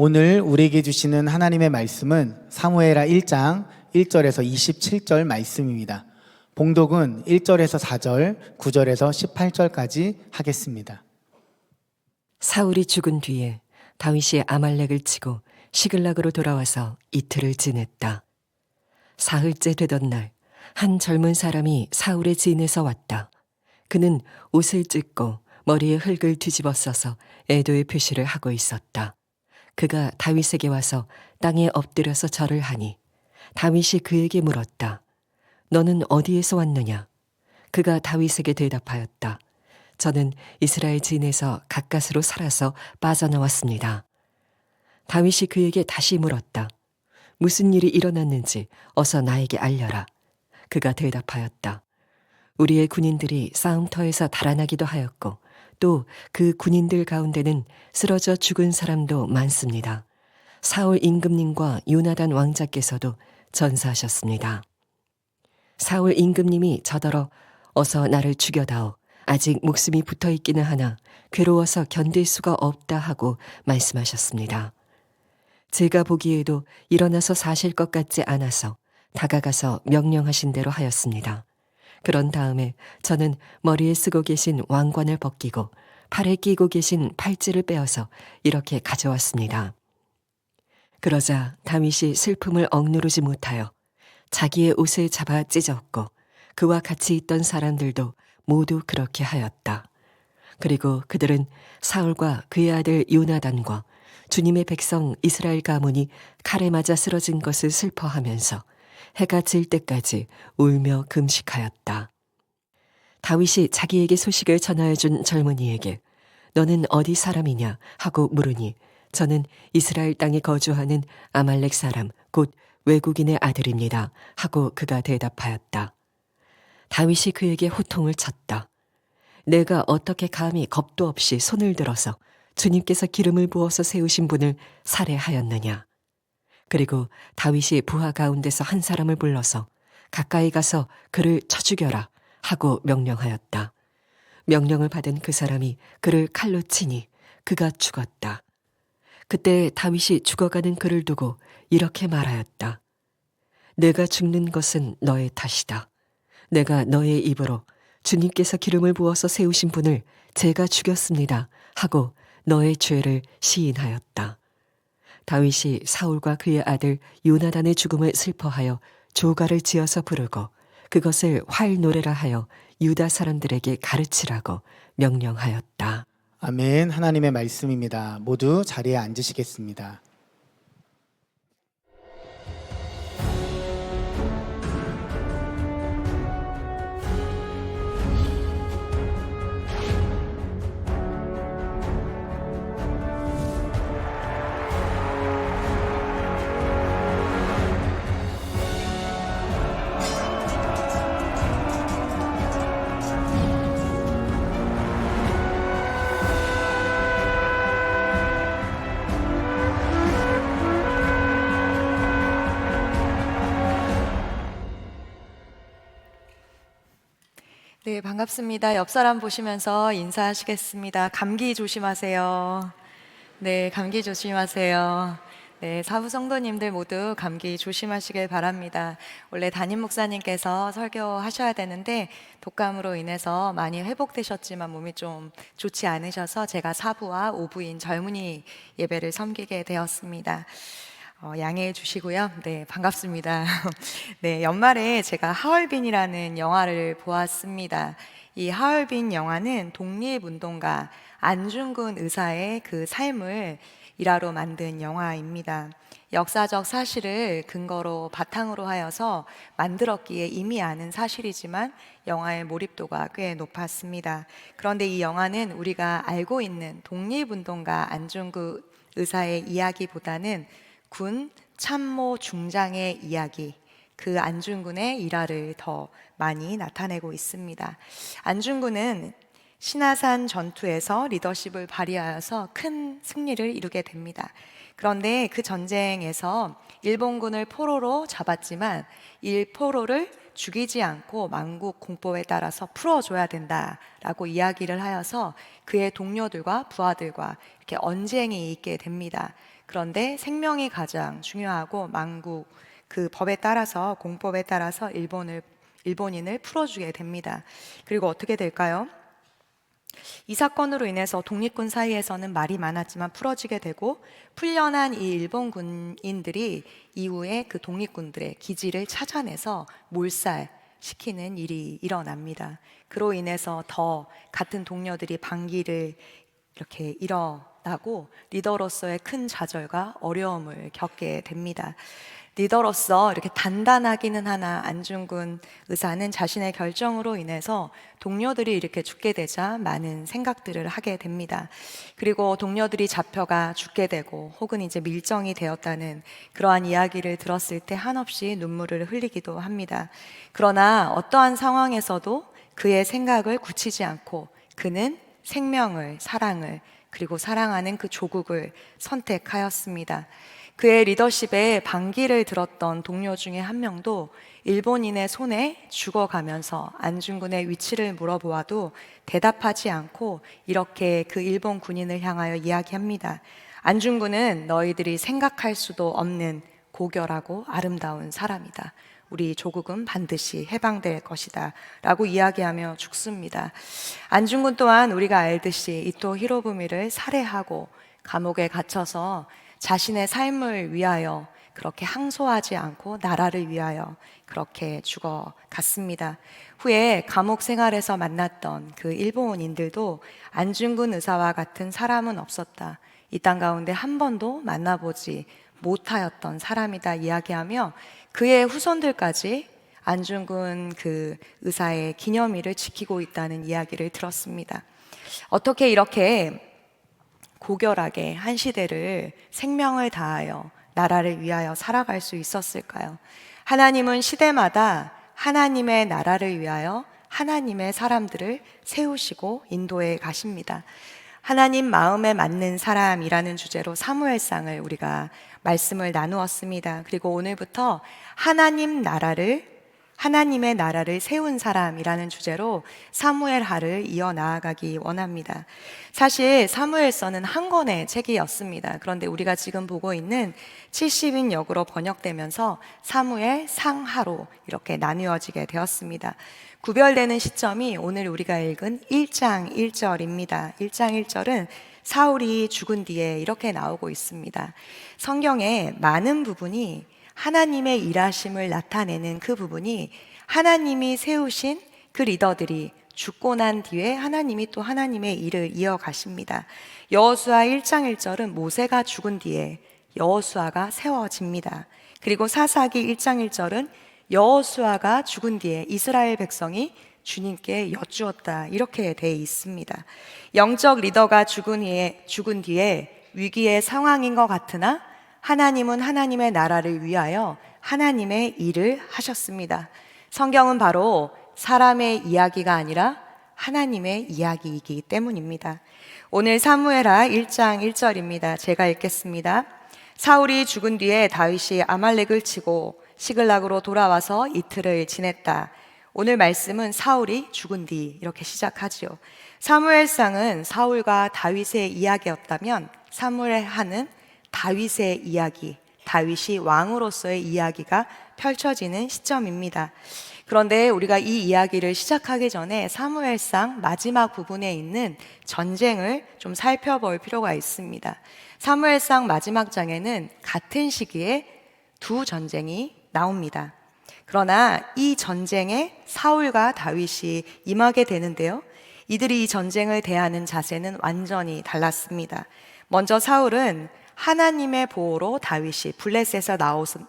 오늘 우리에게 주시는 하나님의 말씀은 사무엘하 1장 1절에서 27절 말씀입니다. 봉독은 1절에서 4절, 9절에서 18절까지 하겠습니다. 사울이 죽은 뒤에 다윗이 아말렉을 치고 시글락으로 돌아와서 이틀을 지냈다. 사흘째 되던 날, 한 젊은 사람이 사울의 진에서 왔다. 그는 옷을 찢고 머리에 흙을 뒤집어 써서 애도의 표시를 하고 있었다. 그가 다윗에게 와서 땅에 엎드려서 절을 하니 다윗이 그에게 물었다. 너는 어디에서 왔느냐? 그가 다윗에게 대답하였다. 저는 이스라엘 진에서 가까스로 살아서 빠져나왔습니다. 다윗이 그에게 다시 물었다. 무슨 일이 일어났는지 어서 나에게 알려라. 그가 대답하였다. 우리의 군인들이 싸움터에서 달아나기도 하였고 또 그 군인들 가운데는 쓰러져 죽은 사람도 많습니다. 사울 임금님과 요나단 왕자께서도 전사하셨습니다. 사울 임금님이 저더러 어서 나를 죽여다오. 아직 목숨이 붙어 있기는 하나 괴로워서 견딜 수가 없다 하고 말씀하셨습니다. 제가 보기에도 일어나서 사실 것 같지 않아서 다가가서 명령하신 대로 하였습니다. 그런 다음에 저는 머리에 쓰고 계신 왕관을 벗기고 팔에 끼고 계신 팔찌를 빼어서 이렇게 가져왔습니다. 그러자 다윗이 슬픔을 억누르지 못하여 자기의 옷을 잡아 찢었고 그와 같이 있던 사람들도 모두 그렇게 하였다. 그리고 그들은 사울과 그의 아들 요나단과 주님의 백성 이스라엘 가문이 칼에 맞아 쓰러진 것을 슬퍼하면서 해가 질 때까지 울며 금식하였다. 다윗이 자기에게 소식을 전하여준 젊은이에게 너는 어디 사람이냐 하고 물으니 저는 이스라엘 땅에 거주하는 아말렉 사람 곧 외국인의 아들입니다 하고 그가 대답하였다. 다윗이 그에게 호통을 쳤다. 내가 어떻게 감히 겁도 없이 손을 들어서 주님께서 기름을 부어서 세우신 분을 살해하였느냐. 그리고 다윗이 부하 가운데서 한 사람을 불러서 가까이 가서 그를 쳐 죽여라 하고 명령하였다. 명령을 받은 그 사람이 그를 칼로 치니 그가 죽었다. 그때 다윗이 죽어가는 그를 두고 이렇게 말하였다. 내가 죽는 것은 너의 탓이다. 내가 너의 입으로 주님께서 기름을 부어서 세우신 분을 제가 죽였습니다 하고 너의 죄를 시인하였다. 다윗이 사울과 그의 아들 요나단의 죽음을 슬퍼하여 조가를 지어서 부르고 그것을 활노래라 하여 유다 사람들에게 가르치라고 명령하였다. 아멘. 하나님의 말씀입니다. 모두 자리에 앉으시겠습니다. 네, 반갑습니다. 옆 사람 보시면서 인사하시겠습니다. 감기 조심하세요. 네, 감기 조심하세요. 네, 사부 성도님들 모두 감기 조심하시길 바랍니다. 원래 담임 목사님께서 설교하셔야 되는데 독감으로 인해서 많이 회복되셨지만 몸이 좀 좋지 않으셔서 제가 사부와 오부인 젊은이 예배를 섬기게 되었습니다. 양해해 주시고요. 네, 반갑습니다. 네, 연말에 제가 하얼빈이라는 영화를 보았습니다. 이 하얼빈 영화는 독립운동가 안중근 의사의 그 삶을 일화로 만든 영화입니다. 역사적 사실을 근거로 바탕으로 하여서 만들었기에 이미 아는 사실이지만 영화의 몰입도가 꽤 높았습니다. 그런데 이 영화는 우리가 알고 있는 독립운동가 안중근 의사의 이야기보다는 군 참모 중장의 이야기, 그 안중근의 일화를 더 많이 나타내고 있습니다. 안중근은 신화산 전투에서 리더십을 발휘하여서 큰 승리를 이루게 됩니다. 그런데 그 전쟁에서 일본군을 포로로 잡았지만 이 포로를 죽이지 않고 만국 공법에 따라서 풀어줘야 된다라고 이야기를 하여서 그의 동료들과 부하들과 이렇게 언쟁이 있게 됩니다. 그런데 생명이 가장 중요하고 만국 그 법에 따라서 공법에 따라서 일본인을 풀어주게 됩니다. 그리고 어떻게 될까요? 이 사건으로 인해서 독립군 사이에서는 말이 많았지만 풀어지게 되고 풀려난 이 일본 군인들이 이후에 그 독립군들의 기지를 찾아내서 몰살시키는 일이 일어납니다. 그로 인해서 더 같은 동료들이 반기를 이렇게 일어나고 리더로서의 큰 좌절과 어려움을 겪게 됩니다. 리더로서 이렇게 단단하기는 하나 안중근 의사는 자신의 결정으로 인해서 동료들이 이렇게 죽게 되자 많은 생각들을 하게 됩니다. 그리고 동료들이 잡혀가 죽게 되고 혹은 이제 밀정이 되었다는 그러한 이야기를 들었을 때 한없이 눈물을 흘리기도 합니다. 그러나 어떠한 상황에서도 그의 생각을 굳히지 않고 그는 생명을, 사랑을, 그리고 사랑하는 그 조국을 선택하였습니다. 그의 리더십에 반기를 들었던 동료 중에 한 명도 일본인의 손에 죽어가면서 안중근의 위치를 물어보아도 대답하지 않고 이렇게 그 일본 군인을 향하여 이야기합니다. 안중근은 너희들이 생각할 수도 없는 고결하고 아름다운 사람이다. 우리 조국은 반드시 해방될 것이다 라고 이야기하며 죽습니다. 안중근 또한 우리가 알듯이 이토 히로부미를 살해하고 감옥에 갇혀서 자신의 삶을 위하여 그렇게 항소하지 않고 나라를 위하여 그렇게 죽어갔습니다. 후에 감옥 생활에서 만났던 그 일본인들도 안중근 의사와 같은 사람은 없었다. 이 땅 가운데 한 번도 만나보지 못하였던 사람이다 이야기하며 그의 후손들까지 안중근 그 의사의 기념일을 지키고 있다는 이야기를 들었습니다. 어떻게 이렇게 고결하게 한 시대를 생명을 다하여 나라를 위하여 살아갈 수 있었을까요? 하나님은 시대마다 하나님의 나라를 위하여 하나님의 사람들을 세우시고 인도해 가십니다. 하나님 마음에 맞는 사람이라는 주제로 사무엘상을 우리가 말씀을 나누었습니다. 그리고 오늘부터 하나님의 나라를 세운 사람이라는 주제로 사무엘하를 이어나가기 원합니다. 사실 사무엘서는 한 권의 책이었습니다. 그런데 우리가 지금 보고 있는 70인 역으로 번역되면서 사무엘 상하로 이렇게 나누어지게 되었습니다. 구별되는 시점이 오늘 우리가 읽은 1장 1절입니다. 1장 1절은 사울이 죽은 뒤에 이렇게 나오고 있습니다. 성경의 많은 부분이 하나님의 일하심을 나타내는 그 부분이 하나님이 세우신 그 리더들이 죽고 난 뒤에 하나님이 또 하나님의 일을 이어가십니다. 여호수아 1장 1절은 모세가 죽은 뒤에 여호수아가 세워집니다. 그리고 사사기 1장 1절은 여호수아가 죽은 뒤에 이스라엘 백성이 주님께 여쭈었다 이렇게 돼 있습니다. 영적 리더가 죽은 뒤에 위기의 상황인 것 같으나 하나님은 하나님의 나라를 위하여 하나님의 일을 하셨습니다. 성경은 바로 사람의 이야기가 아니라 하나님의 이야기이기 때문입니다. 오늘 사무엘하 1장 1절입니다. 제가 읽겠습니다. 사울이 죽은 뒤에 다윗이 아말렉을 치고 시글락으로 돌아와서 이틀을 지냈다. 오늘 말씀은 사울이 죽은 뒤 이렇게 시작하지요. 사무엘상은 사울과 다윗의 이야기였다면 사무엘하는 다윗의 이야기, 다윗이 왕으로서의 이야기가 펼쳐지는 시점입니다. 그런데 우리가 이 이야기를 시작하기 전에 사무엘상 마지막 부분에 있는 전쟁을 좀 살펴볼 필요가 있습니다. 사무엘상 마지막 장에는 같은 시기에 두 전쟁이 나옵니다. 그러나 이 전쟁에 사울과 다윗이 임하게 되는데요. 이들이 이 전쟁을 대하는 자세는 완전히 달랐습니다. 먼저 사울은 하나님의 보호로 다윗이 블레셋에서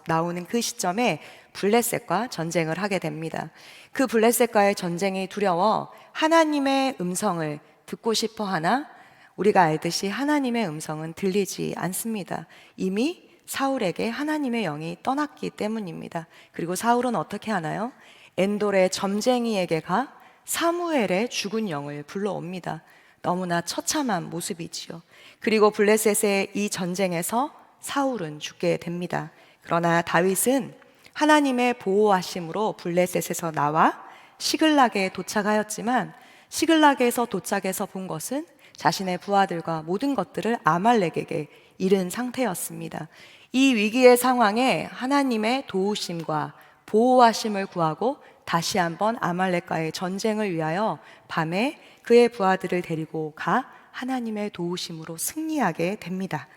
나오는 그 시점에 블레셋과 전쟁을 하게 됩니다. 그 블레셋과의 전쟁이 두려워 하나님의 음성을 듣고 싶어 하나 우리가 알듯이 하나님의 음성은 들리지 않습니다. 이미 사울에게 하나님의 영이 떠났기 때문입니다. 그리고 사울은 어떻게 하나요? 엔돌의 점쟁이에게 가 사무엘의 죽은 영을 불러옵니다. 너무나 처참한 모습이지요. 그리고 블레셋의 이 전쟁에서 사울은 죽게 됩니다. 그러나 다윗은 하나님의 보호하심으로 블레셋에서 나와 시글락에 도착하였지만 시글락에서 도착해서 본 것은 자신의 부하들과 모든 것들을 아말렉에게 잃은 상태였습니다. 이 위기의 상황에 하나님의 도우심과 보호하심을 구하고 다시 한번 아말렉과의 전쟁을 위하여 밤에 그의 부하들을 데리고 가 하나님의 도우심으로 승리하게 됩니다.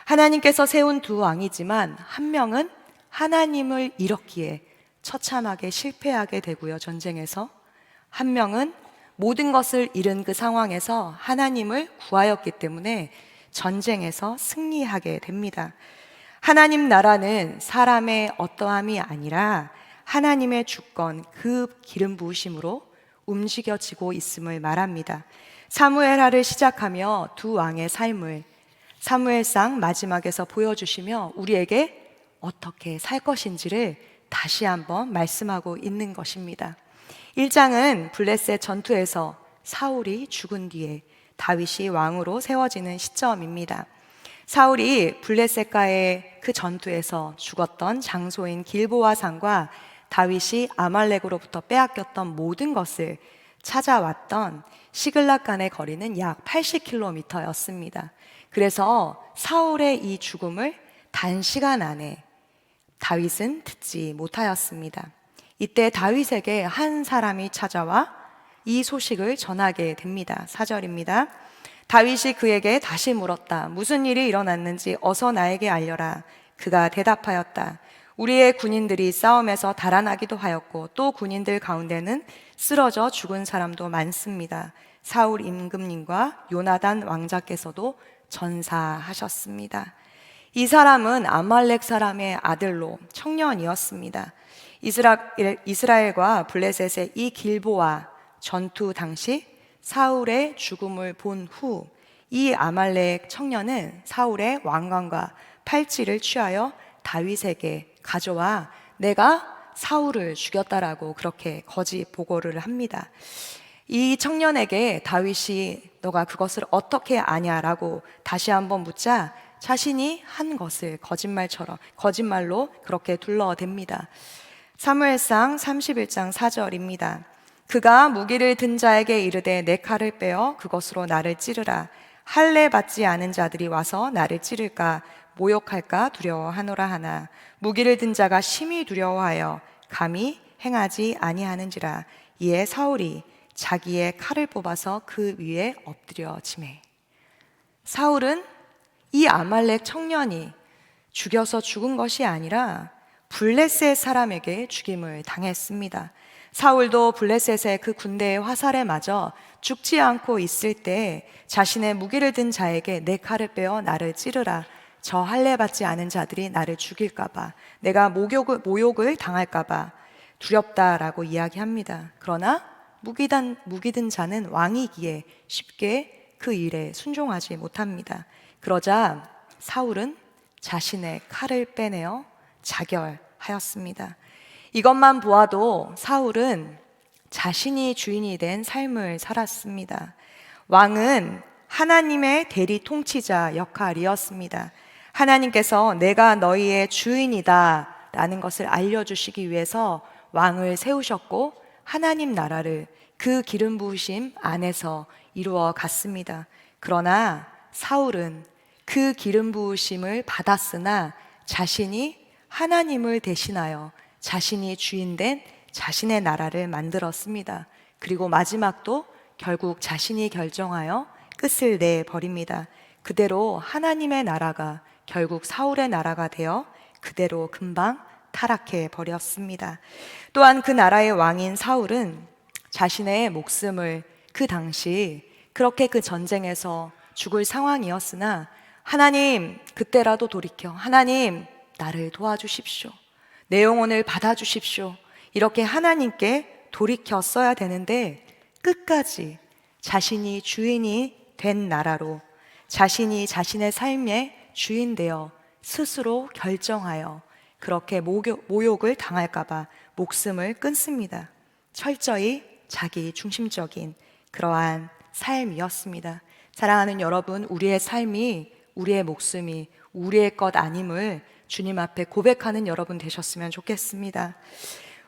하나님께서 세운 두 왕이지만 한 명은 하나님을 잃었기에 처참하게 실패하게 되고요, 전쟁에서. 한 명은 모든 것을 잃은 그 상황에서 하나님을 구하였기 때문에 전쟁에서 승리하게 됩니다. 하나님 나라는 사람의 어떠함이 아니라 하나님의 주권, 그 기름 부으심으로 움직여지고 있음을 말합니다. 사무엘하를 시작하며 두 왕의 삶을 사무엘상 마지막에서 보여주시며 우리에게 어떻게 살 것인지를 다시 한번 말씀하고 있는 것입니다. 1장은 블레셋 전투에서 사울이 죽은 뒤에 다윗이 왕으로 세워지는 시점입니다. 사울이 블레셋과의 그 전투에서 죽었던 장소인 길보아 산과 다윗이 아말렉으로부터 빼앗겼던 모든 것을 찾아왔던 시글락 간의 거리는 약 80km였습니다. 그래서 사울의 이 죽음을 단시간 안에 다윗은 듣지 못하였습니다. 이때 다윗에게 한 사람이 찾아와 이 소식을 전하게 됩니다. 4절입니다. 다윗이 그에게 다시 물었다. 무슨 일이 일어났는지 어서 나에게 알려라. 그가 대답하였다. 우리의 군인들이 싸움에서 달아나기도 하였고 또 군인들 가운데는 쓰러져 죽은 사람도 많습니다. 사울 임금님과 요나단 왕자께서도 전사하셨습니다. 이 사람은 아말렉 사람의 아들로 청년이었습니다. 이스라엘과 블레셋의 이 길보아 전투 당시 사울의 죽음을 본 후 이 아말렉 청년은 사울의 왕관과 팔찌를 취하여 다윗에게 가져와 내가 사울을 죽였다라고 그렇게 거짓 보고를 합니다. 이 청년에게 다윗이 너가 그것을 어떻게 아냐라고 다시 한번 묻자 자신이 한 것을 거짓말로 그렇게 둘러댑니다. 사무엘상 31장 4절입니다. 그가 무기를 든 자에게 이르되 내 칼을 빼어 그것으로 나를 찌르라. 할례 받지 않은 자들이 와서 나를 찌를까 모욕할까 두려워하노라 하나 무기를 든 자가 심히 두려워하여 감히 행하지 아니하는지라. 이에 사울이 자기의 칼을 뽑아서 그 위에 엎드려지매. 사울은 이 아말렉 청년이 죽여서 죽은 것이 아니라 블레셋 사람에게 죽임을 당했습니다. 사울도 블레셋의 그 군대의 화살에 맞아 죽지 않고 있을 때 자신의 무기를 든 자에게 내 칼을 빼어 나를 찌르라. 저 할례 받지 않은 자들이 나를 죽일까봐, 내가 모욕을 당할까봐 두렵다라고 이야기합니다. 그러나 무기 든 자는 왕이기에 쉽게 그 일에 순종하지 못합니다. 그러자 사울은 자신의 칼을 빼내어 자결하였습니다. 이것만 보아도 사울은 자신이 주인이 된 삶을 살았습니다. 왕은 하나님의 대리 통치자 역할이었습니다. 하나님께서 내가 너희의 주인이다 라는 것을 알려주시기 위해서 왕을 세우셨고 하나님 나라를 그 기름 부으심 안에서 이루어 갔습니다. 그러나 사울은 그 기름 부으심을 받았으나 자신이 하나님을 대신하여 자신이 주인된 자신의 나라를 만들었습니다. 그리고 마지막도 결국 자신이 결정하여 끝을 내버립니다. 그대로 하나님의 나라가 결국 사울의 나라가 되어 그대로 금방 타락해 버렸습니다. 또한 그 나라의 왕인 사울은 자신의 목숨을 그 당시 그렇게 그 전쟁에서 죽을 상황이었으나 하나님 그때라도 돌이켜 하나님 나를 도와주십시오. 내 영혼을 받아주십시오. 이렇게 하나님께 돌이켰어야 되는데 끝까지 자신이 주인이 된 나라로 자신이 자신의 삶의 주인 되어 스스로 결정하여 그렇게 모욕을 당할까봐 목숨을 끊습니다. 철저히 자기 중심적인 그러한 삶이었습니다. 사랑하는 여러분, 우리의 삶이 우리의 목숨이 우리의 것 아님을 주님 앞에 고백하는 여러분 되셨으면 좋겠습니다.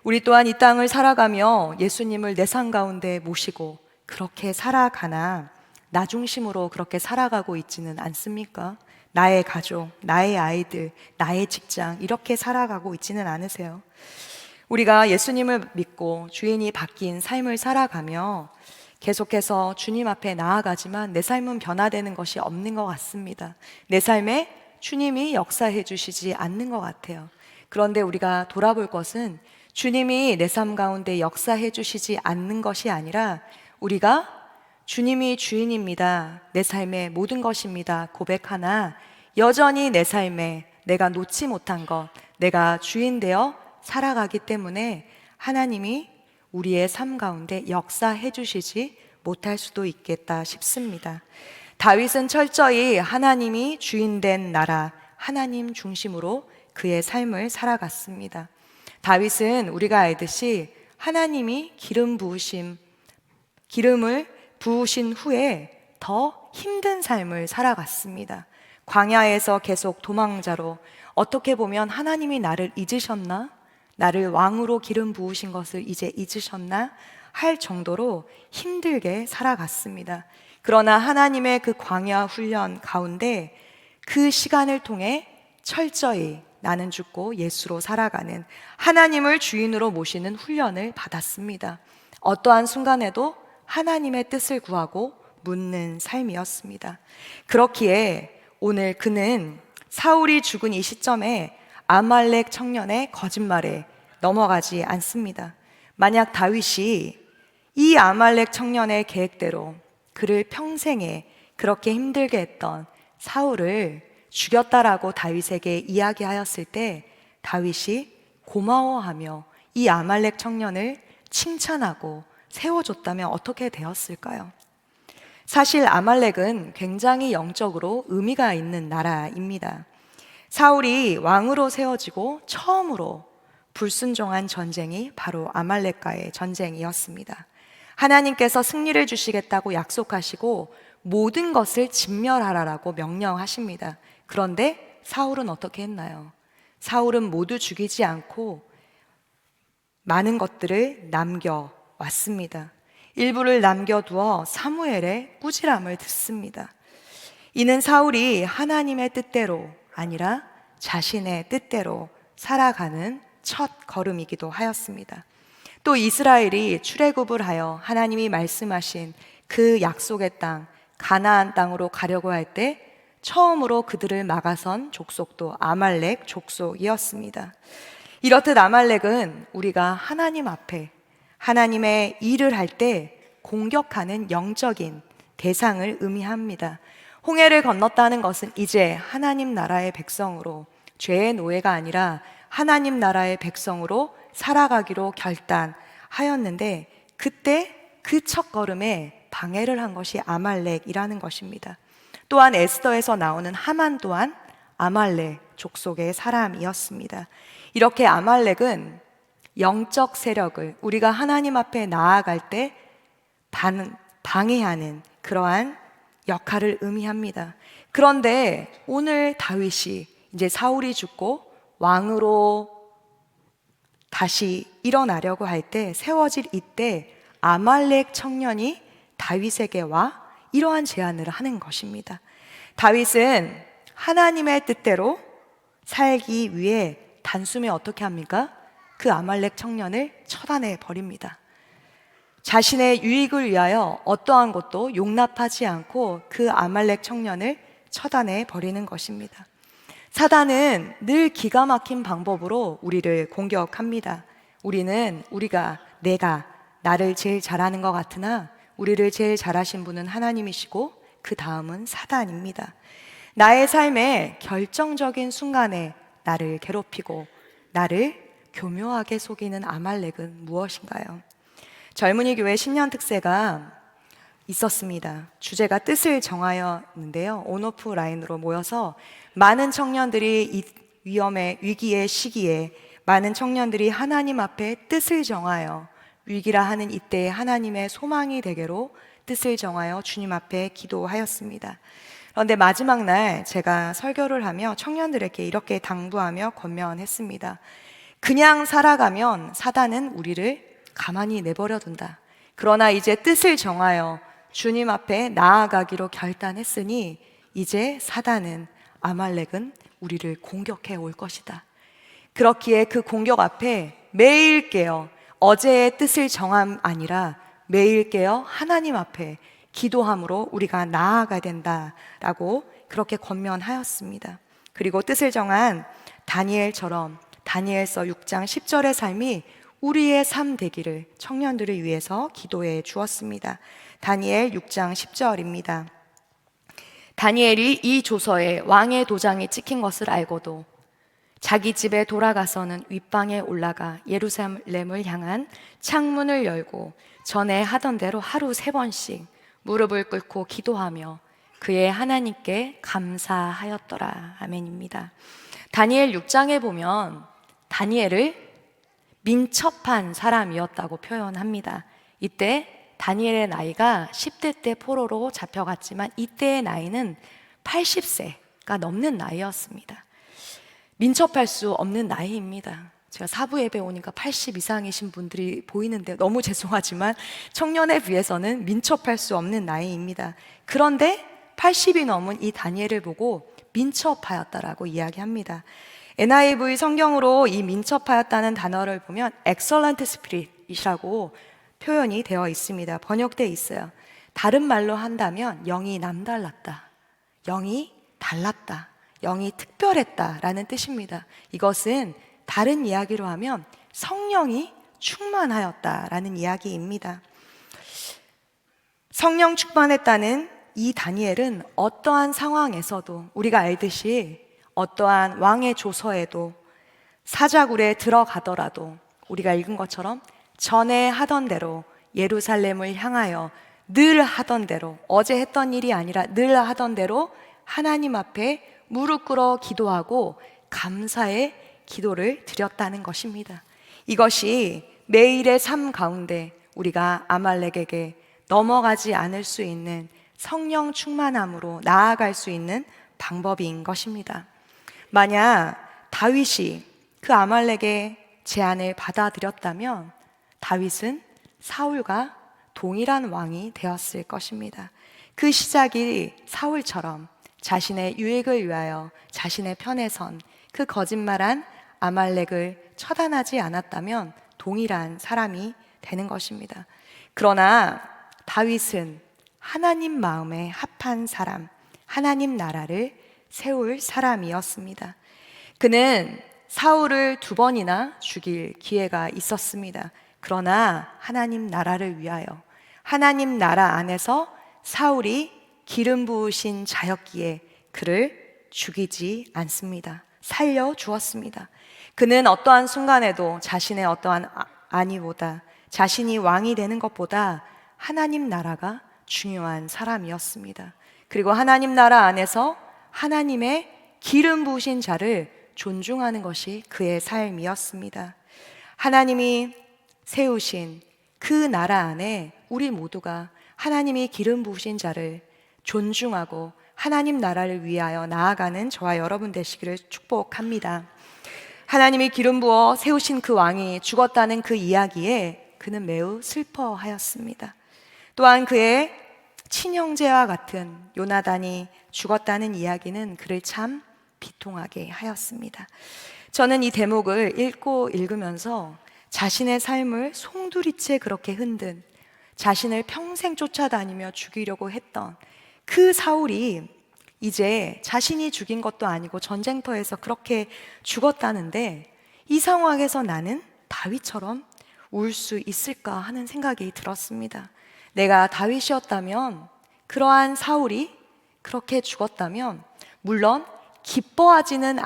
우리 또한 이 땅을 살아가며 예수님을 내 삶 가운데 모시고 그렇게 살아가나 나 중심으로 그렇게 살아가고 있지는 않습니까? 나의 가족, 나의 아이들, 나의 직장 이렇게 살아가고 있지는 않으세요? 우리가 예수님을 믿고 주인이 바뀐 삶을 살아가며 계속해서 주님 앞에 나아가지만 내 삶은 변화되는 것이 없는 것 같습니다. 내 삶에 주님이 역사해 주시지 않는 것 같아요. 그런데 우리가 돌아볼 것은 주님이 내 삶 가운데 역사해 주시지 않는 것이 아니라 우리가 주님이 주인입니다. 내 삶의 모든 것입니다. 고백하나 여전히 내 삶에 내가 놓지 못한 것, 내가 주인 되어 살아가기 때문에 하나님이 우리의 삶 가운데 역사해 주시지 못할 수도 있겠다 싶습니다. 다윗은 철저히 하나님이 주인된 나라, 하나님 중심으로 그의 삶을 살아갔습니다. 다윗은 우리가 알듯이 하나님이 기름을 부으신 후에 더 힘든 삶을 살아갔습니다. 광야에서 계속 도망자로 어떻게 보면 하나님이 나를 잊으셨나? 나를 왕으로 기름 부으신 것을 이제 잊으셨나? 할 정도로 힘들게 살아갔습니다. 그러나 하나님의 그 광야 훈련 가운데 그 시간을 통해 철저히 나는 죽고 예수로 살아가는 하나님을 주인으로 모시는 훈련을 받았습니다. 어떠한 순간에도 하나님의 뜻을 구하고 묻는 삶이었습니다. 그렇기에 오늘 그는 사울이 죽은 이 시점에 아말렉 청년의 거짓말에 넘어가지 않습니다. 만약 다윗이 이 아말렉 청년의 계획대로 그를 평생에 그렇게 힘들게 했던 사울을 죽였다라고 다윗에게 이야기하였을 때 다윗이 고마워하며 이 아말렉 청년을 칭찬하고 세워줬다면 어떻게 되었을까요? 사실 아말렉은 굉장히 영적으로 의미가 있는 나라입니다. 사울이 왕으로 세워지고 처음으로 불순종한 전쟁이 바로 아말렉과의 전쟁이었습니다. 하나님께서 승리를 주시겠다고 약속하시고 모든 것을 진멸하라라고 명령하십니다. 그런데 사울은 어떻게 했나요? 사울은 모두 죽이지 않고 많은 것들을 남겨왔습니다. 일부를 남겨두어 사무엘의 꾸지람을 듣습니다. 이는 사울이 하나님의 뜻대로 아니라 자신의 뜻대로 살아가는 첫 걸음이기도 하였습니다. 또 이스라엘이 출애굽을 하여 하나님이 말씀하신 그 약속의 땅 가나안 땅으로 가려고 할 때 처음으로 그들을 막아선 족속도 아말렉 족속이었습니다. 이렇듯 아말렉은 우리가 하나님 앞에 하나님의 일을 할 때 공격하는 영적인 대상을 의미합니다. 홍해를 건넜다는 것은 이제 하나님 나라의 백성으로 죄의 노예가 아니라 하나님 나라의 백성으로 살아가기로 결단하였는데 그때 그 첫걸음에 방해를 한 것이 아말렉이라는 것입니다. 또한 에스더에서 나오는 하만 또한 아말렉 족속의 사람이었습니다. 이렇게 아말렉은 영적 세력을 우리가 하나님 앞에 나아갈 때 방해하는 그러한 역할을 의미합니다. 그런데 오늘 다윗이 이제 사울이 죽고 왕으로 다시 일어나려고 할 때 세워질 이때 아말렉 청년이 다윗에게 와 이러한 제안을 하는 것입니다. 다윗은 하나님의 뜻대로 살기 위해 단숨에 어떻게 합니까? 그 아말렉 청년을 처단해 버립니다. 자신의 유익을 위하여 어떠한 것도 용납하지 않고 그 아말렉 청년을 처단해 버리는 것입니다. 사단은 늘 기가 막힌 방법으로 우리를 공격합니다. 내가 나를 제일 잘하는 것 같으나 우리를 제일 잘하신 분은 하나님이시고 그 다음은 사단입니다. 나의 삶의 결정적인 순간에 나를 괴롭히고 나를 교묘하게 속이는 아말렉은 무엇인가요? 젊은이 교회 신년 특세가 있었습니다. 주제가 뜻을 정하였는데요. 온오프 라인으로 모여서 많은 청년들이 위기의 시기에 많은 청년들이 하나님 앞에 뜻을 정하여 위기라 하는 이때에 하나님의 소망이 되게로 뜻을 정하여 주님 앞에 기도하였습니다. 그런데 마지막 날 제가 설교를 하며 청년들에게 이렇게 당부하며 권면했습니다. 그냥 살아가면 사단은 우리를 가만히 내버려 둔다. 그러나 이제 뜻을 정하여 주님 앞에 나아가기로 결단했으니 이제 사단은, 아말렉은 우리를 공격해 올 것이다. 그렇기에 그 공격 앞에 매일 깨어 어제의 뜻을 정함 아니라 매일 깨어 하나님 앞에 기도함으로 우리가 나아가야 된다라고 그렇게 권면하였습니다. 그리고 뜻을 정한 다니엘처럼 다니엘서 6장 10절의 삶이 우리의 삶 되기를 청년들을 위해서 기도해 주었습니다. 다니엘 6장 10절입니다. 다니엘이 이 조서에 왕의 도장이 찍힌 것을 알고도 자기 집에 돌아가서는 윗방에 올라가 예루살렘을 향한 창문을 열고 전에 하던 대로 하루 3번씩 무릎을 꿇고 기도하며 그의 하나님께 감사하였더라. 아멘입니다. 다니엘 6장에 보면 다니엘을 민첩한 사람이었다고 표현합니다. 이때 다니엘의 나이가 10대 때 포로로 잡혀갔지만 이때의 나이는 80세가 넘는 나이였습니다. 민첩할 수 없는 나이입니다. 제가 사부 예배 오니까 80 이상이신 분들이 보이는데 너무 죄송하지만 청년에 비해서는 민첩할 수 없는 나이입니다. 그런데 80이 넘은 이 다니엘을 보고 민첩하였다라고 이야기합니다. NIV 성경으로 이 민첩하였다는 단어를 보면 excellent spirit이라고 표현이 되어 있습니다. 번역되어 있어요. 다른 말로 한다면 영이 남달랐다, 영이 달랐다, 영이 특별했다라는 뜻입니다. 이것은 다른 이야기로 하면 성령이 충만하였다라는 이야기입니다. 성령 충만했다는 이 다니엘은 어떠한 상황에서도 우리가 알듯이 어떠한 왕의 조서에도 사자굴에 들어가더라도 우리가 읽은 것처럼 전에 하던 대로 예루살렘을 향하여 늘 하던 대로, 어제 했던 일이 아니라 늘 하던 대로 하나님 앞에 무릎 꿇어 기도하고 감사의 기도를 드렸다는 것입니다. 이것이 매일의 삶 가운데 우리가 아말렉에게 넘어가지 않을 수 있는 성령 충만함으로 나아갈 수 있는 방법인 것입니다. 만약 다윗이 그 아말렉의 제안을 받아들였다면 다윗은 사울과 동일한 왕이 되었을 것입니다. 그 시작이 사울처럼 자신의 유익을 위하여 자신의 편에 선 그 거짓말한 아말렉을 처단하지 않았다면 동일한 사람이 되는 것입니다. 그러나 다윗은 하나님 마음에 합한 사람, 하나님 나라를 세울 사람이었습니다. 그는 사울을 2번이나 죽일 기회가 있었습니다. 그러나 하나님 나라를 위하여 하나님 나라 안에서 사울이 기름 부으신 자였기에 그를 죽이지 않습니다. 살려주었습니다. 그는 어떠한 순간에도 자신의 어떠한 안위보다 자신이 왕이 되는 것보다 하나님 나라가 중요한 사람이었습니다. 그리고 하나님 나라 안에서 하나님의 기름 부으신 자를 존중하는 것이 그의 삶이었습니다. 하나님이 세우신 그 나라 안에 우리 모두가 하나님이 기름 부으신 자를 존중하고 하나님 나라를 위하여 나아가는 저와 여러분 되시기를 축복합니다. 하나님이 기름 부어 세우신 그 왕이 죽었다는 그 이야기에 그는 매우 슬퍼하였습니다. 또한 그의 친형제와 같은 요나단이 죽었다는 이야기는 그를 참 비통하게 하였습니다. 저는 이 대목을 읽으면서 자신의 삶을 송두리째 그렇게 흔든, 자신을 평생 쫓아다니며 죽이려고 했던 그 사울이 이제 자신이 죽인 것도 아니고 전쟁터에서 그렇게 죽었다는데 이 상황에서 나는 다윗처럼 울 수 있을까 하는 생각이 들었습니다. 내가 다윗이었다면, 그러한 사울이 그렇게 죽었다면 물론 기뻐하지는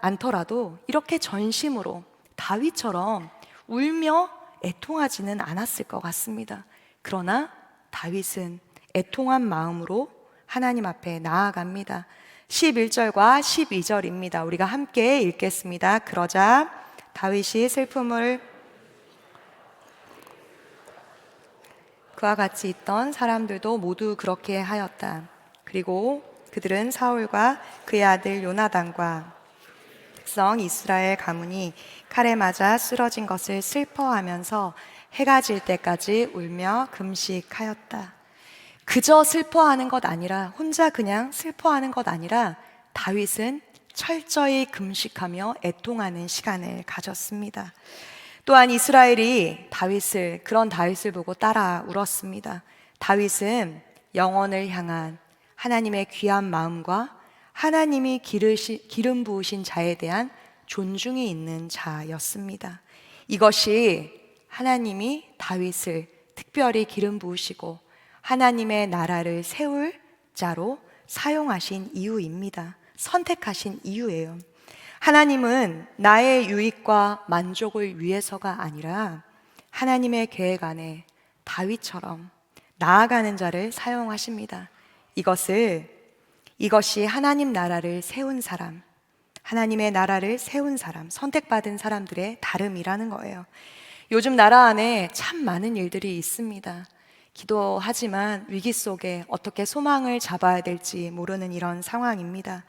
않더라도 이렇게 전심으로 다윗처럼 울며 애통하지는 않았을 것 같습니다. 그러나 다윗은 애통한 마음으로 하나님 앞에 나아갑니다. 11절과 12절입니다. 우리가 함께 읽겠습니다. 그러자 다윗이 슬픔을 그와 같이 있던 사람들도 모두 그렇게 하였다. 그리고 그들은 사울과 그의 아들 요나단과 백성 이스라엘 가문이 칼에 맞아 쓰러진 것을 슬퍼하면서 해가 질 때까지 울며 금식하였다. 그저 슬퍼하는 것 아니라, 혼자 그냥 슬퍼하는 것 아니라 다윗은 철저히 금식하며 애통하는 시간을 가졌습니다. 또한 이스라엘이 그런 다윗을 보고 따라 울었습니다. 다윗은 영혼을 향한 하나님의 귀한 마음과 하나님이 기름 부으신 자에 대한 존중이 있는 자였습니다. 이것이 하나님이 다윗을 특별히 기름 부으시고 하나님의 나라를 세울 자로 사용하신 이유입니다. 선택하신 이유예요. 하나님은 나의 유익과 만족을 위해서가 아니라 하나님의 계획 안에 다윗처럼 나아가는 자를 사용하십니다. 이것이 하나님 나라를 세운 사람, 하나님의 나라를 세운 사람, 선택받은 사람들의 다름이라는 거예요. 요즘 나라 안에 참 많은 일들이 있습니다. 기도하지만 위기 속에 어떻게 소망을 잡아야 될지 모르는 이런 상황입니다.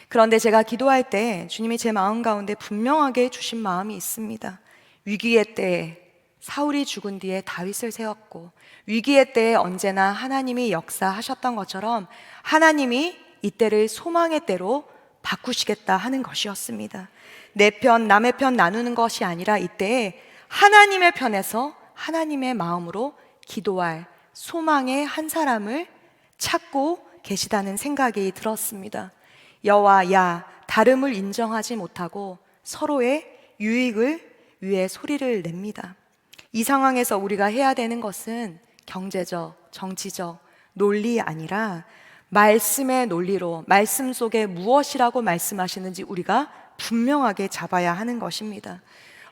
그런데 제가 기도할 때 주님이 제 마음 가운데 분명하게 주신 마음이 있습니다. 위기의 때에 사울이 죽은 뒤에 다윗을 세웠고, 위기의 때에 언제나 하나님이 역사하셨던 것처럼 하나님이 이때를 소망의 때로 바꾸시겠다 하는 것이었습니다. 내 편, 남의 편 나누는 것이 아니라 이때에 하나님의 편에서 하나님의 마음으로 기도할 소망의 한 사람을 찾고 계시다는 생각이 들었습니다. 여와 야, 다름을 인정하지 못하고 서로의 유익을 위해 소리를 냅니다. 이 상황에서 우리가 해야 되는 것은 경제적, 정치적 논리 아니라 말씀의 논리로, 말씀 속에 무엇이라고 말씀하시는지 우리가 분명하게 잡아야 하는 것입니다.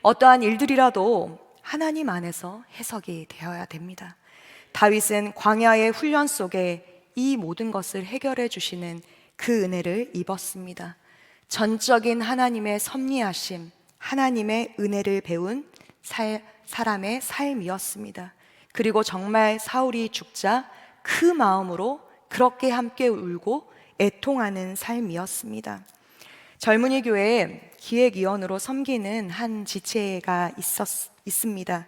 어떠한 일들이라도 하나님 안에서 해석이 되어야 됩니다. 다윗은 광야의 훈련 속에 이 모든 것을 해결해 주시는 그 은혜를 입었습니다. 전적인 하나님의 섭리하심, 하나님의 은혜를 배운 사람의 삶이었습니다. 그리고 정말 사울이 죽자 그 마음으로 그렇게 함께 울고 애통하는 삶이었습니다. 젊은이 교회에 기획위원으로 섬기는 한 지체가 있습니다.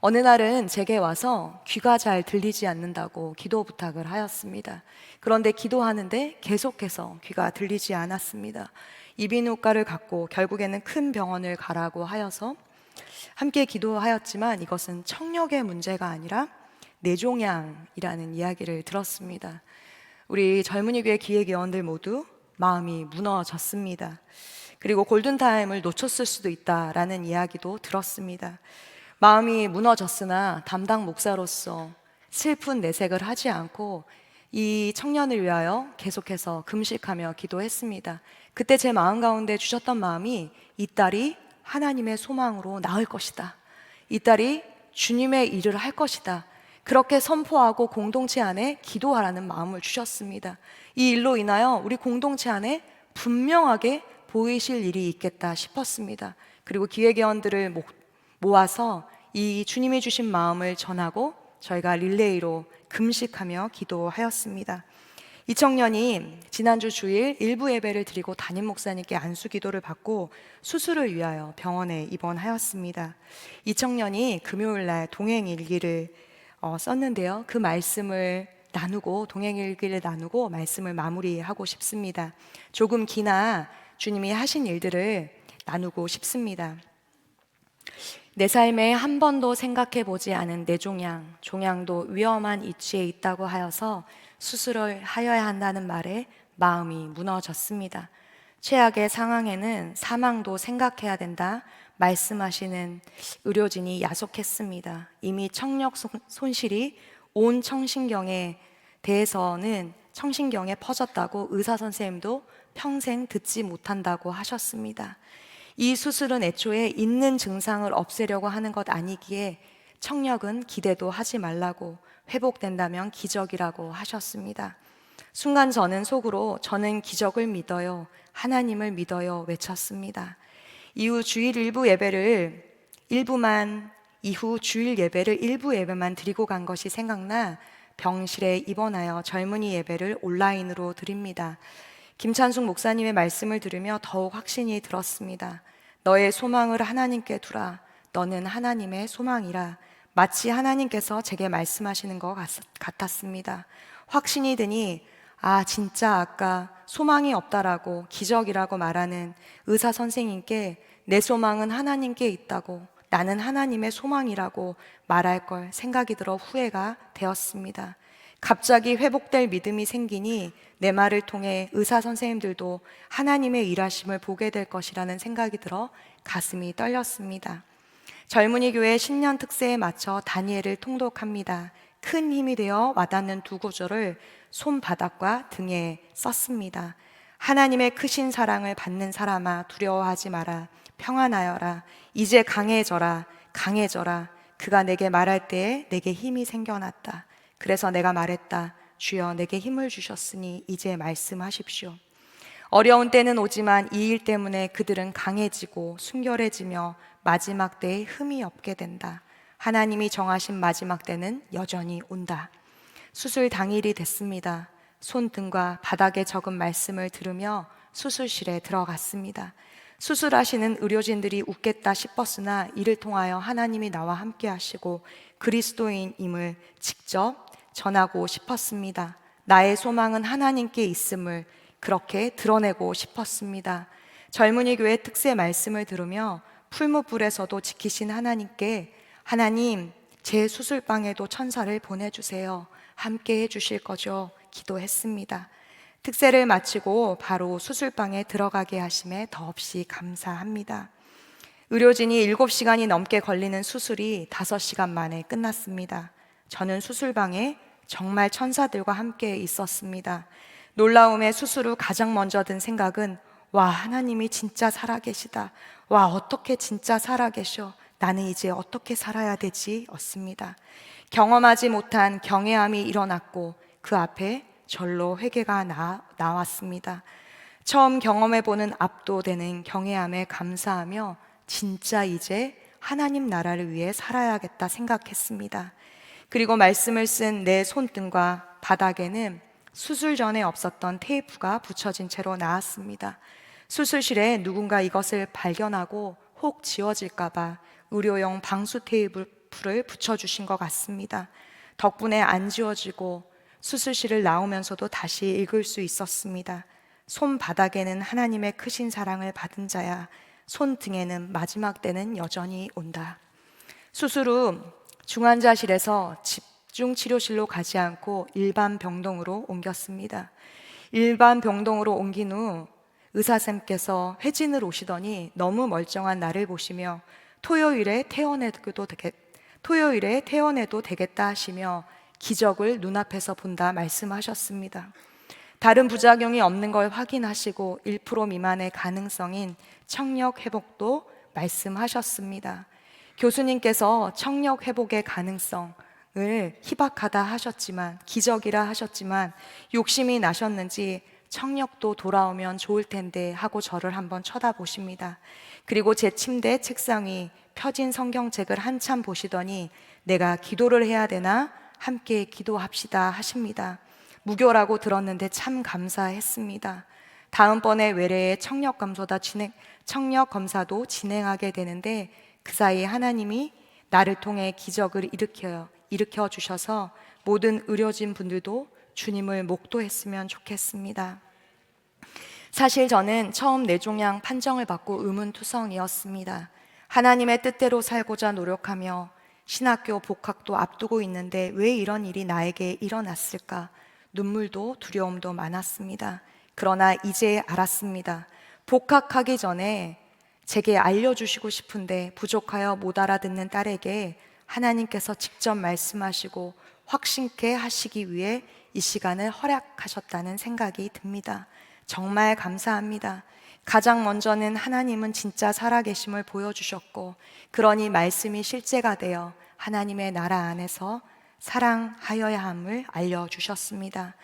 어느 날은 제게 와서 귀가 잘 들리지 않는다고 기도 부탁을 하였습니다. 그런데 기도하는데 계속해서 귀가 들리지 않았습니다. 이비인후과를 갔고 결국에는 큰 병원을 가라고 하여서 함께 기도하였지만 이것은 청력의 문제가 아니라 뇌종양이라는 이야기를 들었습니다. 우리 젊은이 교회 기획위원들 모두 마음이 무너졌습니다. 그리고 골든타임을 놓쳤을 수도 있다라는 이야기도 들었습니다. 마음이 무너졌으나 담당 목사로서 슬픈 내색을 하지 않고 이 청년을 위하여 계속해서 금식하며 기도했습니다. 그때 제 마음 가운데 주셨던 마음이 이 딸이 하나님의 소망으로 나을 것이다. 이 딸이 주님의 일을 할 것이다. 그렇게 선포하고 공동체 안에 기도하라는 마음을 주셨습니다. 이 일로 인하여 우리 공동체 안에 분명하게 보이실 일이 있겠다 싶었습니다. 그리고 기획위원들을 모아서 이 주님이 주신 마음을 전하고 저희가 릴레이로 금식하며 기도하였습니다. 이 청년이 지난주 주일 일부 예배를 드리고 담임 목사님께 안수 기도를 받고 수술을 위하여 병원에 입원하였습니다. 이 청년이 금요일 날 동행일기를 썼는데요. 그 말씀을 나누고 동행일기를 나누고 말씀을 마무리하고 싶습니다. 조금 기나 주님이 하신 일들을 나누고 싶습니다. 내 삶에 한 번도 생각해 보지 않은 뇌종양, 종양도 위험한 이치에 있다고 하여서 수술을 하여야 한다는 말에 마음이 무너졌습니다. 최악의 상황에는 사망도 생각해야 된다 말씀하시는 의료진이 야속했습니다. 이미 청력 손실이 온 청신경에 대해서는 청신경에 퍼졌다고 의사 선생님도 평생 듣지 못한다고 하셨습니다. 이 수술은 애초에 있는 증상을 없애려고 하는 것 아니기에 청력은 기대도 하지 말라고, 회복된다면 기적이라고 하셨습니다. 순간 저는 속으로 저는 기적을 믿어요, 하나님을 믿어요 외쳤습니다. 이후 주일 일부 예배를 일부 예배만 드리고 간 것이 생각나 병실에 입원하여 젊은이 예배를 온라인으로 드립니다. 김찬숙 목사님의 말씀을 들으며 더욱 확신이 들었습니다. 너의 소망을 하나님께 두라. 너는 하나님의 소망이라. 마치 하나님께서 제게 말씀하시는 것 같았습니다. 확신이 드니 진짜 아까 소망이 없다라고 기적이라고 말하는 의사 선생님께 내 소망은 하나님께 있다고, 나는 하나님의 소망이라고 말할 걸 생각이 들어 후회가 되었습니다. 갑자기 회복될 믿음이 생기니 내 말을 통해 의사 선생님들도 하나님의 일하심을 보게 될 것이라는 생각이 들어 가슴이 떨렸습니다. 젊은이 교회 신년 특세에 맞춰 다니엘을 통독합니다. 큰 힘이 되어 와닿는 두 구절을 손바닥과 등에 썼습니다. 하나님의 크신 사랑을 받는 사람아, 두려워하지 마라. 평안하여라. 이제 강해져라. 강해져라. 그가 내게 말할 때에 내게 힘이 생겨났다. 그래서 내가 말했다. 주여, 내게 힘을 주셨으니 이제 말씀하십시오. 어려운 때는 오지만 이 일 때문에 그들은 강해지고 순결해지며 마지막 때에 흠이 없게 된다. 하나님이 정하신 마지막 때는 여전히 온다. 수술 당일이 됐습니다. 손등과 바닥에 적은 말씀을 들으며 수술실에 들어갔습니다. 수술하시는 의료진들이 웃겠다 싶었으나 이를 통하여 하나님이 나와 함께 하시고 그리스도인임을 직접 전하고 싶었습니다. 나의 소망은 하나님께 있음을 그렇게 드러내고 싶었습니다. 젊은이 교회 특세 말씀을 들으며 풀무불에서도 지키신 하나님께 하나님, 제 수술방에도 천사를 보내주세요. 함께 해주실 거죠? 기도했습니다. 특세를 마치고 바로 수술방에 들어가게 하심에 더없이 감사합니다. 의료진이 7시간이 넘게 걸리는 수술이 5시간 만에 끝났습니다. 저는 수술방에 정말 천사들과 함께 있었습니다. 놀라움에 수술 후 가장 먼저 든 생각은 와, 하나님이 진짜 살아계시다. 와, 어떻게 진짜 살아계셔. 나는 이제 어떻게 살아야 되지? 였습니다. 경험하지 못한 경외함이 일어났고 그 앞에 절로 회개가 나왔습니다. 처음 경험해보는 압도되는 경외함에 감사하며 진짜 이제 하나님 나라를 위해 살아야겠다 생각했습니다. 그리고 말씀을 쓴 내 손등과 바닥에는 수술 전에 없었던 테이프가 붙여진 채로 나왔습니다. 수술실에 누군가 이것을 발견하고 혹 지워질까봐 의료용 방수 테이프를 붙여주신 것 같습니다. 덕분에 안 지워지고 수술실을 나오면서도 다시 읽을 수 있었습니다. 손바닥에는 하나님의 크신 사랑을 받은 자야. 손등에는 마지막 때는 여전히 온다. 수술 후 중환자실에서 집중치료실로 가지 않고 일반 병동으로 옮겼습니다. 일반 병동으로 옮긴 후 의사쌤께서 회진을 오시더니 너무 멀쩡한 나를 보시며 토요일에 퇴원해도 되겠다 하시며 기적을 눈앞에서 본다 말씀하셨습니다. 다른 부작용이 없는 걸 확인하시고 1% 미만의 가능성인 청력 회복도 말씀하셨습니다. 교수님께서 청력 회복의 가능성을 희박하다 하셨지만, 기적이라 하셨지만 욕심이 나셨는지 청력도 돌아오면 좋을 텐데 하고 저를 한번 쳐다보십니다. 그리고 제 침대 책상 위 펴진 성경책을 한참 보시더니 내가 기도를 해야 되나? 함께 기도합시다 하십니다. 무교라고 들었는데 참 감사했습니다. 다음번에 외래에 청력 검사도 진행하게 되는데 그 사이에 하나님이 나를 통해 기적을 일으켜 주셔서 모든 의료진 분들도 주님을 목도했으면 좋겠습니다. 사실 저는 처음 뇌종양 판정을 받고 의문투성이었습니다. 하나님의 뜻대로 살고자 노력하며 신학교 복학도 앞두고 있는데 왜 이런 일이 나에게 일어났을까? 눈물도 두려움도 많았습니다. 그러나 이제 알았습니다. 복학하기 전에 제게 알려주시고 싶은데 부족하여 못 알아듣는 딸에게 하나님께서 직접 말씀하시고 확신케 하시기 위해 이 시간을 허락하셨다는 생각이 듭니다. 정말 감사합니다. 가장 먼저는 하나님은 진짜 살아계심을 보여주셨고, 그러니 말씀이 실제가 되어 하나님의 나라 안에서 사랑하여야 함을 알려주셨습니다.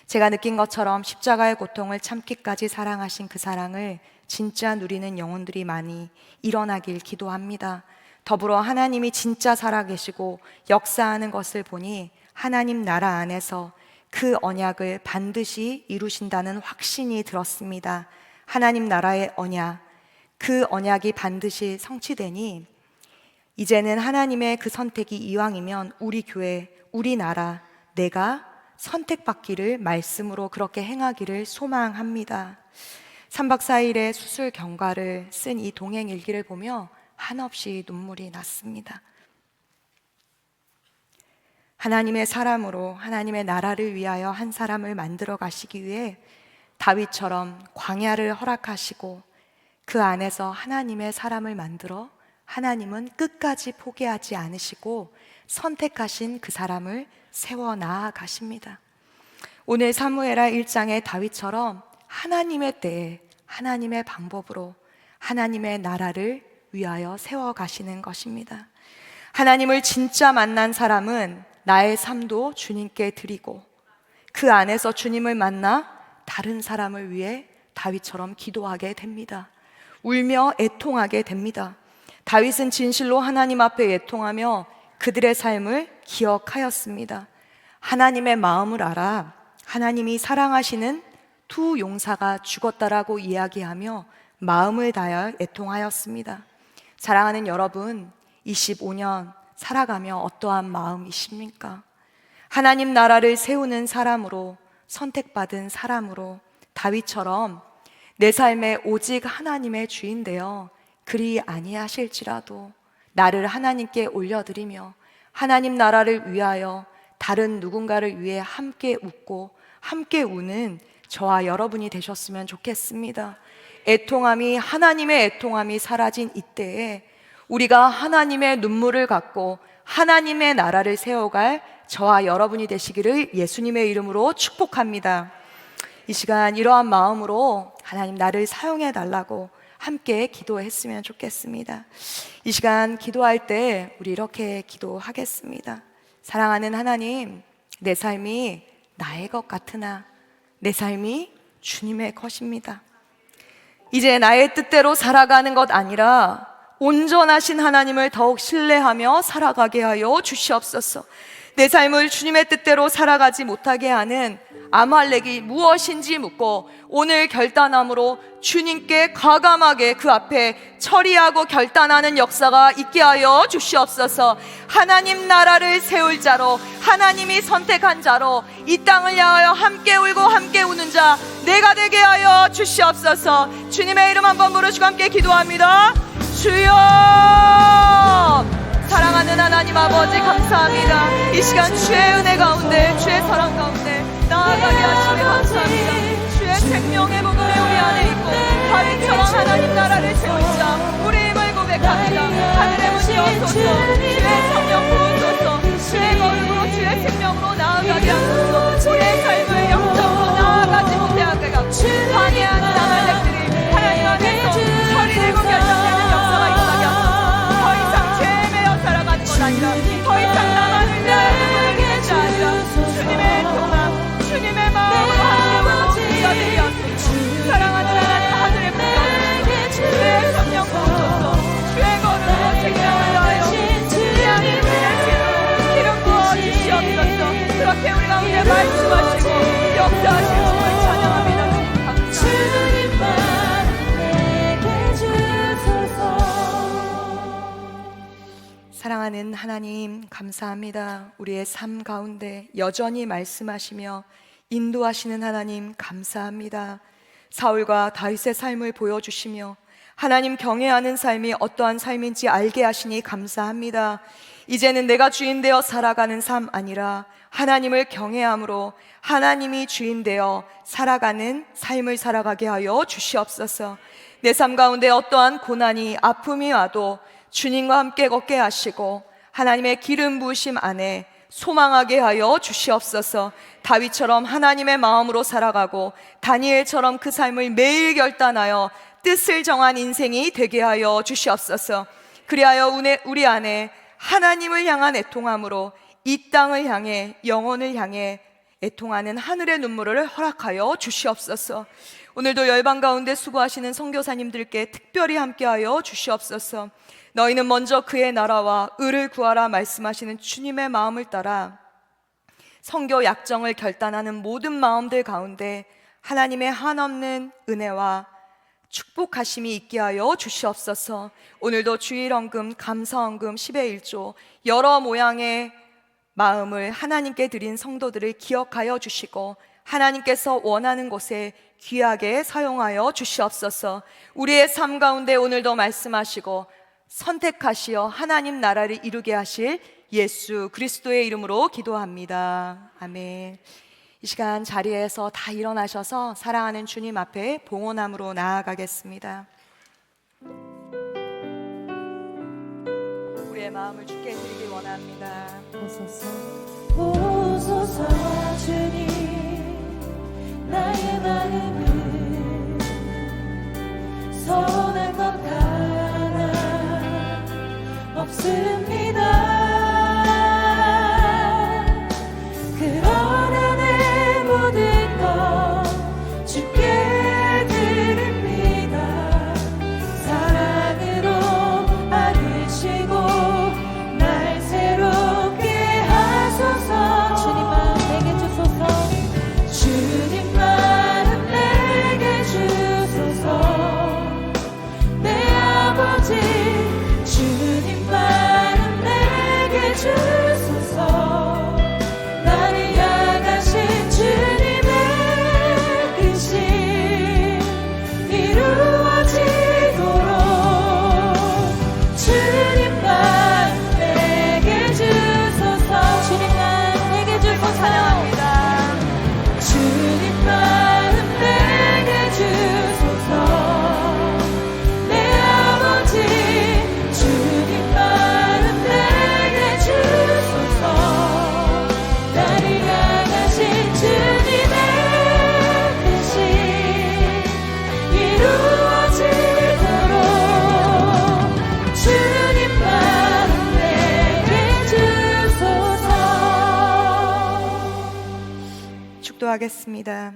제가 느낀 것처럼 십자가의 고통을 참기까지 사랑하신 그 사랑을 진짜 누리는 영혼들이 많이 일어나길 기도합니다. 더불어 하나님이 진짜 살아계시고 역사하는 것을 보니 하나님 나라 안에서 그 언약을 반드시 이루신다는 확신이 들었습니다. 하나님 나라의 언약, 그 언약이 반드시 성취되니 이제는 하나님의 그 선택이 이왕이면 우리 교회, 우리 나라, 내가 선택받기를 말씀으로 그렇게 행하기를 소망합니다. 3박 4일의 수술 경과를 쓴 이 동행 일기를 보며 한없이 눈물이 났습니다. 하나님의 사람으로 하나님의 나라를 위하여 한 사람을 만들어 가시기 위해 다윗처럼 광야를 허락하시고 그 안에서 하나님의 사람을 만들어 하나님은 끝까지 포기하지 않으시고 선택하신 그 사람을 세워 나아가십니다. 오늘 사무엘하 1장의 다윗처럼 하나님의 때에 하나님의 방법으로 하나님의 나라를 위하여 세워 가시는 것입니다. 하나님을 진짜 만난 사람은 나의 삶도 주님께 드리고 그 안에서 주님을 만나 다른 사람을 위해 다윗처럼 기도하게 됩니다. 울며 애통하게 됩니다. 다윗은 진실로 하나님 앞에 애통하며 그들의 삶을 기억하였습니다. 하나님의 마음을 알아 하나님이 사랑하시는 두 용사가 죽었다라고 이야기하며 마음을 다하여 애통하였습니다. 사랑하는 여러분, 25년 살아가며 어떠한 마음이십니까? 하나님 나라를 세우는 사람으로, 선택받은 사람으로 다윗처럼 내 삶에 오직 하나님의 주인 되어 그리 아니하실지라도 나를 하나님께 올려드리며 하나님 나라를 위하여 다른 누군가를 위해 함께 웃고 함께 우는 저와 여러분이 되셨으면 좋겠습니다. 애통함이, 하나님의 애통함이 사라진 이때에 우리가 하나님의 눈물을 갖고 하나님의 나라를 세워갈 저와 여러분이 되시기를 예수님의 이름으로 축복합니다. 이 시간 이러한 마음으로 하나님 나를 사용해 달라고 함께 기도했으면 좋겠습니다. 이 시간 기도할 때 우리 이렇게 기도하겠습니다. 사랑하는 하나님, 내 삶이 나의 것 같으나 내 삶이 주님의 것입니다. 이제 나의 뜻대로 살아가는 것 아니라 온전하신 하나님을 더욱 신뢰하며 살아가게 하여 주시옵소서. 내 삶을 주님의 뜻대로 살아가지 못하게 하는 아말렉이 무엇인지 묻고 오늘 결단함으로 주님께 과감하게 그 앞에 처리하고 결단하는 역사가 있게 하여 주시옵소서. 하나님 나라를 세울 자로, 하나님이 선택한 자로 이 땅을 향하여 함께 울고 함께 우는 자 내가 되게 하여 주시옵소서. 주님의 이름 한번 부르시고 함께 기도합니다. 주여, 사랑하는 하나님 아버지 감사합니다. 이 시간 주의 은혜 가운데, 주의 사랑 가운데 나아가게 하시니 감사합니다. 주의 생명의 복음이 우리 안에 있고 다윗처럼 하나님 나라를 세우자 우리 힘을 고백합니다. 하늘의 문 여소서, 주의 성령 부으소서, 주의 걸음으로 주의 생명으로 나아가게 하소서. 우리의 삶을 영적으로 나아가지 못하게 하고 방해하는 아말렉들이 하나님 안에서 처리되고 결정되는 역사가 있게 하소서. 더 이상 죄에 매여 살아가는 것 아니라 더 이상 나만을 위하여 눈물을 흘리는 자 아니라 주님의 통함, 주님의 마음으로 함께 울어드리게 하소서. 사랑하는 하나님, 하늘의 문 여소서, 주의 성령 부으소서, 주의 걸음으로 생명을 다하여 우리 안에 있는 기름 부어 주시옵소서. 그렇게 우리 가운데 말씀하시고 역사하실 주를 찬양합니다. 사랑하는 하나님 감사합니다. 우리의 삶 가운데 여전히 말씀하시며 인도하시는 하나님 감사합니다. 사울과 다윗의 삶을 보여주시며 하나님 경외하는 삶이 어떠한 삶인지 알게 하시니 감사합니다. 이제는 내가 주인 되어 살아가는 삶 아니라 하나님을 경외함으로 하나님이 주인 되어 살아가는 삶을 살아가게 하여 주시옵소서. 내 삶 가운데 어떠한 고난이, 아픔이 와도 주님과 함께 걷게 하시고 하나님의 기름 부으심 안에 소망하게 하여 주시옵소서. 다윗처럼 하나님의 마음으로 살아가고 다니엘처럼 그 삶을 매일 결단하여 뜻을 정한 인생이 되게 하여 주시옵소서. 그리하여 우리 안에 하나님을 향한 애통함으로 이 땅을 향해, 영혼을 향해 애통하는 하늘의 눈물을 허락하여 주시옵소서. 오늘도 열방 가운데 수고하시는 선교사님들께 특별히 함께하여 주시옵소서. 너희는 먼저 그의 나라와 의를 구하라 말씀하시는 주님의 마음을 따라 선교 약정을 결단하는 모든 마음들 가운데 하나님의 한없는 은혜와 축복하심이 있게 하여 주시옵소서. 오늘도 주일헌금, 감사헌금, 10의 1조 여러 모양의 마음을 하나님께 드린 성도들을 기억하여 주시고 하나님께서 원하는 곳에 귀하게 사용하여 주시옵소서. 우리의 삶 가운데 오늘도 말씀하시고 선택하시어 하나님 나라를 이루게 하실 예수 그리스도의 이름으로 기도합니다. 아멘. 이 시간 자리에서 다 일어나셔서 사랑하는 주님 앞에 봉헌함으로 나아가겠습니다. 우리의 마음을 주께 드리기 원합니다. 보소서 주님, 나의 마음을 선한 것 하나 없습니다. 그러나 내 모든 것 주께 드립니다. 사랑으로 안으시고 날 새롭게 하소서. 주님 마음 내게 주소서. 주님 마음 내게 주소서. 내 아버지 주님 마음 내게 주소서. 나를 향하신 주님의 뜻이 이루어지도록 주님 마음 내게 주소서. 주님 마음 내게 주소서. 찬양합니다. 주님 마음 내게 주소서. 내 아버지 주님 마음 내게 주소서. 나를 향하신 주님의 뜻이 이루어지도록 주님 마음 내게 주소서. 축도하겠습니다.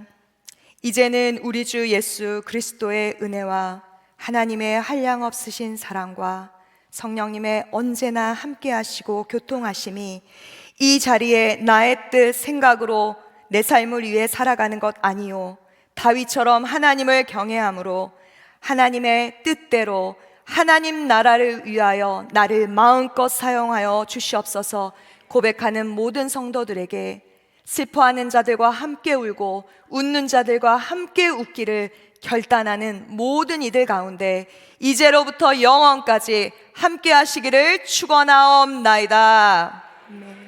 이제는 우리 주 예수 그리스도의 은혜와 하나님의 한량없으신 사랑과 성령님의 언제나 함께하시고 교통하심이 이 자리에 나의 뜻 생각으로 내 삶을 위해 살아가는 것 아니요 다윗처럼 하나님을 경외함으로 하나님의 뜻대로 하나님 나라를 위하여 나를 마음껏 사용하여 주시옵소서. 고백하는 모든 성도들에게 슬퍼하는 자들과 함께 울고 웃는 자들과 함께 웃기를 결단하는 모든 이들 가운데 이제로부터 영원까지 함께 하시기를 축원하옵나이다. 아멘.